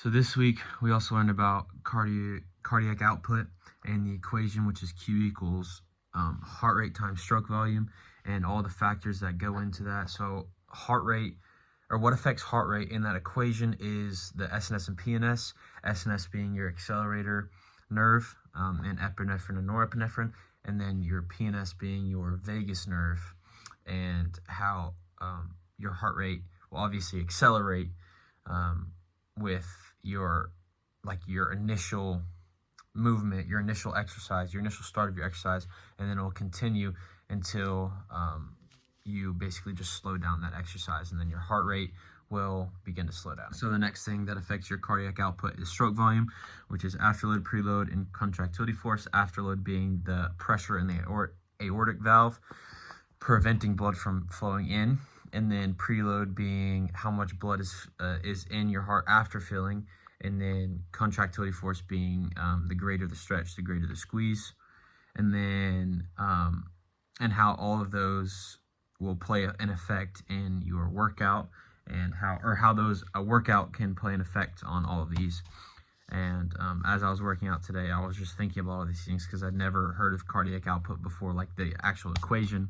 So this week we also learned about cardiac output and the equation, which is Q equals heart rate times stroke volume, and all the factors that go into that. So heart rate, or what affects heart rate in that equation, is the SNS and PNS. SNS being your accelerator nerve, and epinephrine and norepinephrine, and then your PNS being your vagus nerve, and how your heart rate will obviously accelerate with your initial movement, your initial exercise, your initial start of your exercise, and then it will continue until you basically just slow down that exercise, and then your heart rate will begin to slow down. So the next thing that affects your cardiac output is stroke volume, which is afterload, preload, and contractility force. Afterload being the pressure in the aortic valve, preventing blood from flowing in, and then preload being how much blood is in your heart after filling, and then contractility force being the greater the stretch, the greater the squeeze, and then and how all of those will play an effect in your workout, and how a workout can play an effect on all of these. And as I was working out today, I was just thinking about all these things because I'd never heard of cardiac output before, like the actual equation.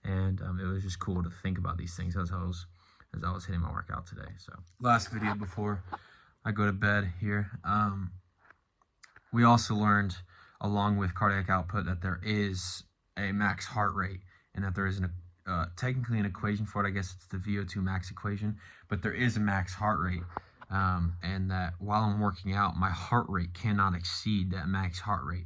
And it was just cool to think about these things as I was hitting my workout today. So last video before I go to bed here, we also learned, along with cardiac output, that there is a max heart rate, and that there is technically an equation for it. I guess it's the VO2 max equation, but there is a max heart rate, and that while I'm working out, my heart rate cannot exceed that max heart rate.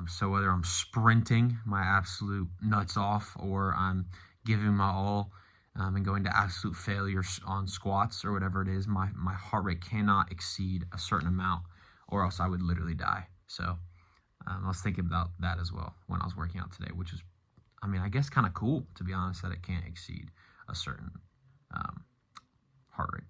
So whether I'm sprinting my absolute nuts off, or I'm giving my all and going to absolute failure on squats or whatever it is, my heart rate cannot exceed a certain amount, or else I would literally die. So I was thinking about that as well when I was working out today, which is, I guess kind of cool, to be honest, that it can't exceed a certain heart rate.